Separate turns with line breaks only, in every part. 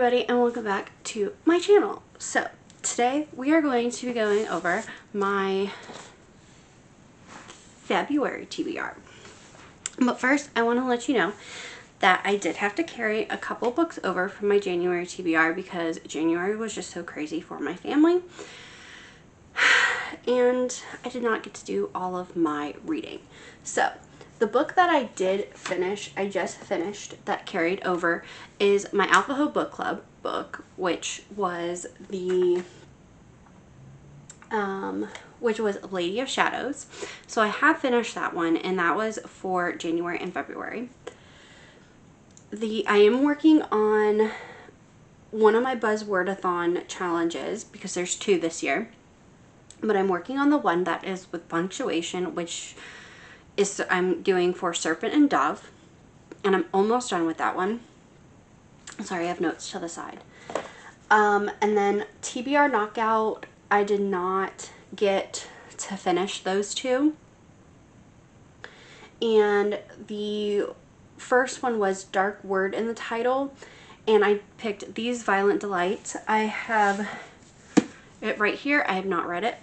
everybody, and welcome back to my channel. So today we are going to be going over my February TBR. But first I want to let you know that I did have to carry a couple books over from my January TBR because January was just so crazy for my family. And I did not get to do all of my reading. So the book that I did finish, I just finished, that carried over, is my AlphaHo Book Club book, which was the Lady of Shadows. So I have finished that one, and that was for January and February. I am working on one of my buzzword-a-thon challenges because there's 2 this year. But I'm working on the one that is with punctuation, which is I'm doing for Serpent and Dove, and I'm almost done with that one. Sorry, I have notes to the side. And then TBR Knockout, I did not get to finish those 2. And the first one was Dark Word in the title, and I picked These Violent Delights. I have it right here. I have not read it,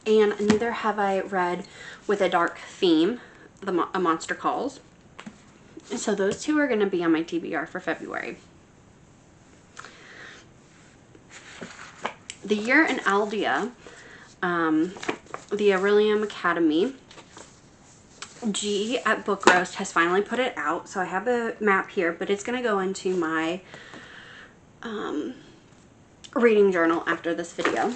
and neither have I read With a Dark Theme, A Monster Calls. So those 2 are going to be on my TBR for February. The Year in Aldea, the Aurelium Academy, G at Book Roast has finally put it out. So I have the map here, but it's going to go into my reading journal after this video.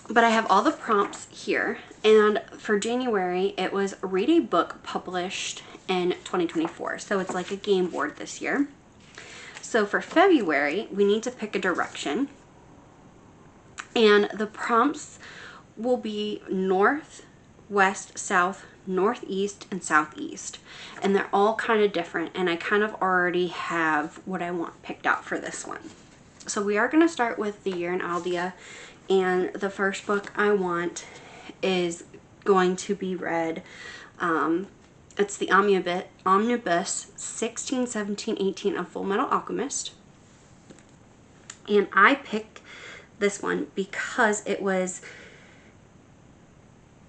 But I have all the prompts here, and for January it was read a book published in 2024, so it's like a game board this year. So for February we need to pick a direction, and the prompts will be north, west, south, northeast, and southeast, and they're all kind of different, and I kind of already have what I want picked out for this one. So we are going to start with The Year in Aldea, and the first book I want is going to be read. It's the Omnibus 16, 17, 18 of Full Metal Alchemist. And I picked this one because it was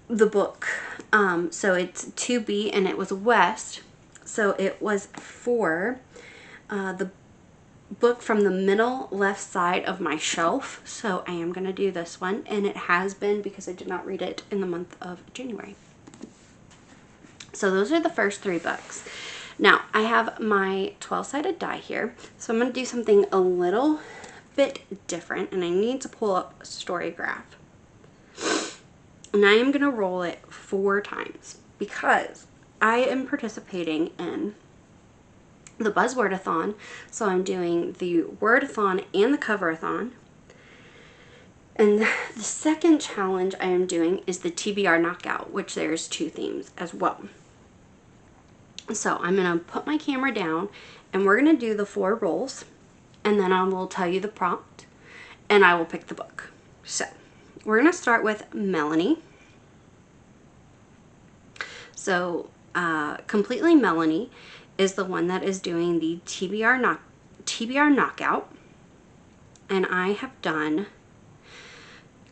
the book. So it's 2B, and it was West. So it was for the book from the middle left side of my shelf. So I am going to do this one, and it has been because I did not read it in the month of January. So those are the first 3 books. Now I have my 12-sided die here, so I'm going to do something a little bit different, and I need to pull up a story graph, and I am going to roll it 4 times because I am participating in the buzzword-a-thon. So I'm doing the word-a-thon and the cover-a-thon. And the second challenge I am doing is the TBR Knockout, which there's 2 themes as well. So I'm going to put my camera down, and we're going to do the 4 rolls, and then I will tell you the prompt, and I will pick the book. So we're going to start with Melanie. So Completely Melanie is the one that is doing the TBR Knockout, and I have done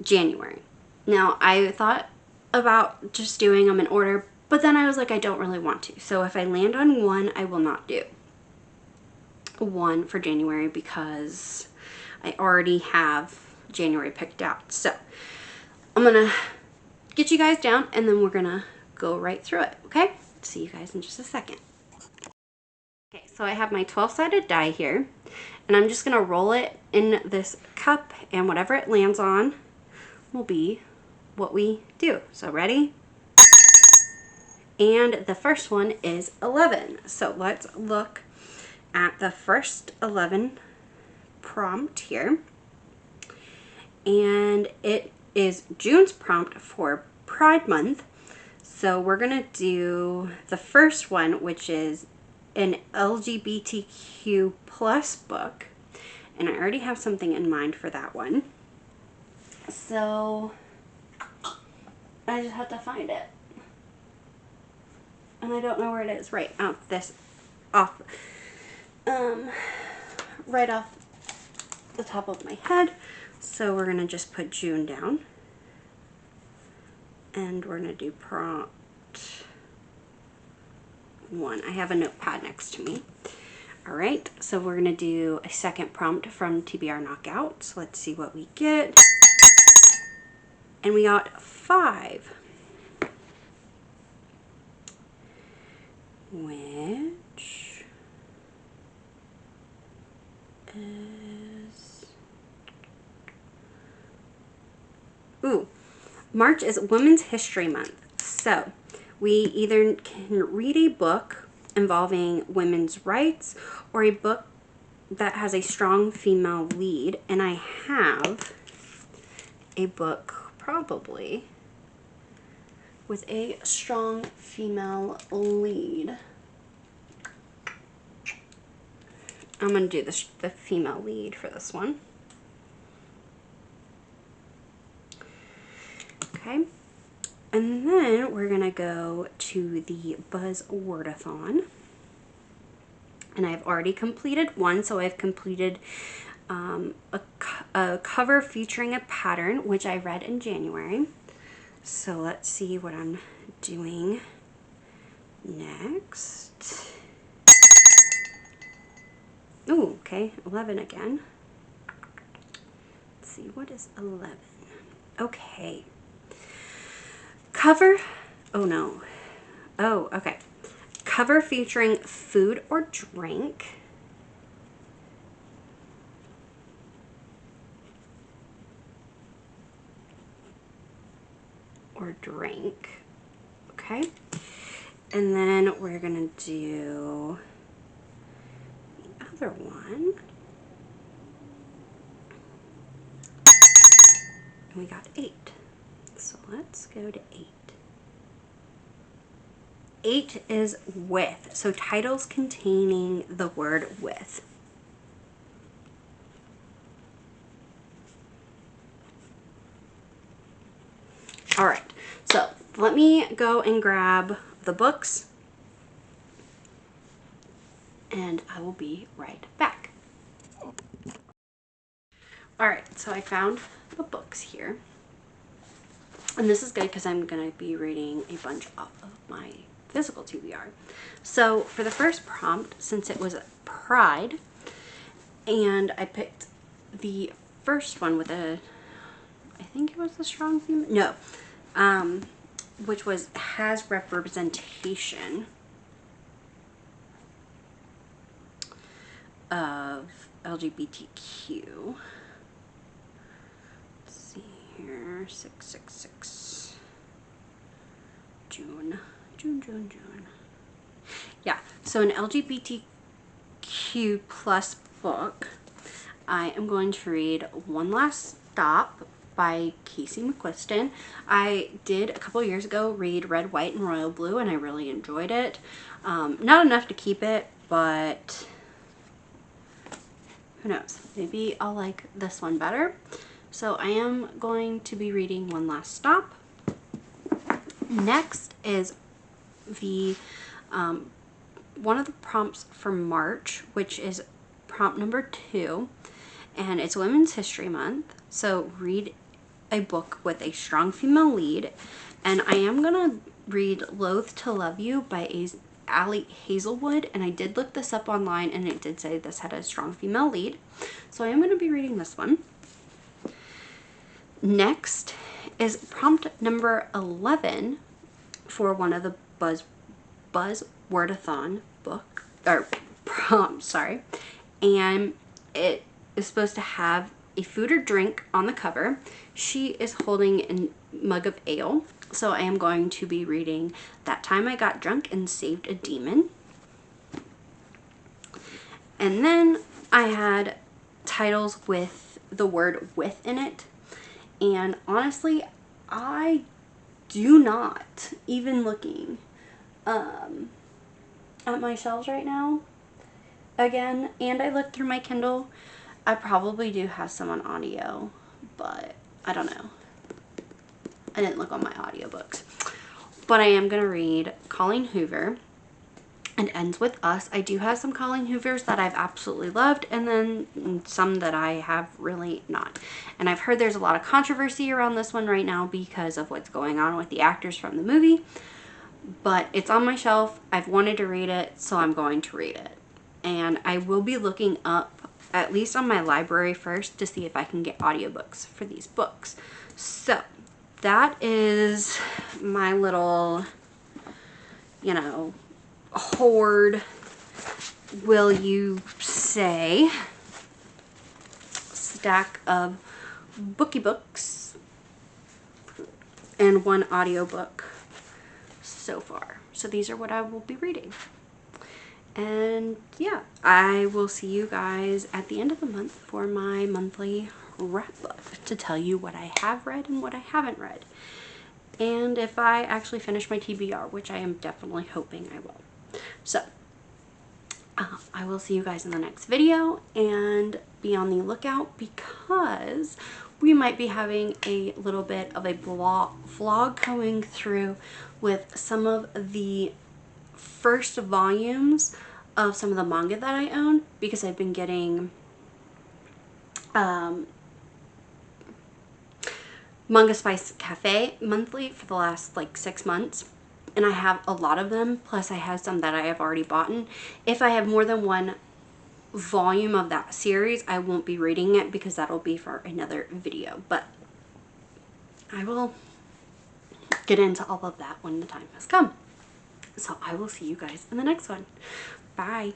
January. Now I thought about just doing them in order, but then I was like, I don't really want to. So if I land on 1, I will not do 1 for January because I already have January picked out. So I'm gonna get you guys down, and then we're gonna go right through it. Okay, see you guys in just a second. Okay, so I have my 12-sided die here, and I'm just going to roll it in this cup, and whatever it lands on will be what we do. So ready? And the first one is 11. So let's look at the first 11 prompt here. And it is June's prompt for Pride Month. So we're going to do the first one, which is an LGBTQ plus book, and I already have something in mind for that one, so I just have to find it, and I don't know where it is right off right off the top of my head. So we're gonna just put June down. And we're gonna do prompt 1. I have a notepad next to me. All right, so we're gonna do a second prompt from TBR Knockout. So let's see what we get. And we got 5. Which is... Ooh, March is Women's History Month. So we either can read a book involving women's rights or a book that has a strong female lead. And I have a book probably with a strong female lead. I'm going to do the female lead for this one. Okay. And then we're going to go to the buzzwordathon. And I've already completed one, so I've completed a cover featuring a pattern, which I read in January. So let's see what I'm doing next. Oh, okay, 11 again. Let's see, what is 11? Okay. Cover, oh no. Oh, okay. Cover featuring food or drink. Or drink. Okay. And then we're gonna do the other one. And we got 8. So let's go to 8. 8 is with. So titles containing the word with. All right. So let me go and grab the books. And I will be right back. All right. So I found the books here. And this is good because I'm going to be reading a bunch off of my physical TBR. So for the first prompt, since it was Pride, and I picked the first one with a, I think it was the strong female, no, which was has representation of LGBTQ. Let's see here, 666, June. Yeah, so an LGBTQ plus book. I am going to read One Last Stop by Casey McQuiston. I did a couple years ago read Red, White, and Royal Blue, and I really enjoyed it. Not enough to keep it, but who knows? Maybe I'll like this one better. So I am going to be reading One Last Stop. Next is the one of the prompts for March, which is prompt number 2, and it's Women's History Month. So read a book with a strong female lead, and I am gonna read Loath to Love You by Ali Hazelwood, and I did look this up online and it did say this had a strong female lead, so I am going to be reading this one. Next is prompt number 11 for one of the buzzwordathon book or prompts, sorry, and it is supposed to have a food or drink on the cover. She is holding a mug of ale, so I am going to be reading That Time I Got Drunk and Saved a Demon. And then I had titles with the word with in it, and honestly I do not, even looking at my shelves right now again, and I looked through my Kindle, I probably do have some on audio, but I don't know. I didn't look on my audiobooks. But I am going to read Colleen Hoover and ends with us. I do have some Colleen Hoovers that I've absolutely loved, and then some that I have really not. And I've heard there's a lot of controversy around this one right now because of what's going on with the actors from the movie. But it's on my shelf. I've wanted to read it, so I'm going to read it. And I will be looking up, at least on my library first, to see if I can get audiobooks for these books. So that is my little, you know, hoard, will you say, stack of booky books and one audiobook so far. So these are what I will be reading. And yeah, I will see you guys at the end of the month for my monthly wrap up to tell you what I have read and what I haven't read. And if I actually finish my TBR, which I am definitely hoping I will. So I will see you guys in the next video, and be on the lookout because we might be having a little bit of a vlog going through with some of the first volumes of some of the manga that I own, because I've been getting Manga Spice Cafe monthly for the last like 6 months, and I have a lot of them, plus I have some that I have already bought. If I have more than one volume of that series, I won't be reading it because that'll be for another video, but I will get into all of that when the time has come. So I will see you guys in the next one. Bye.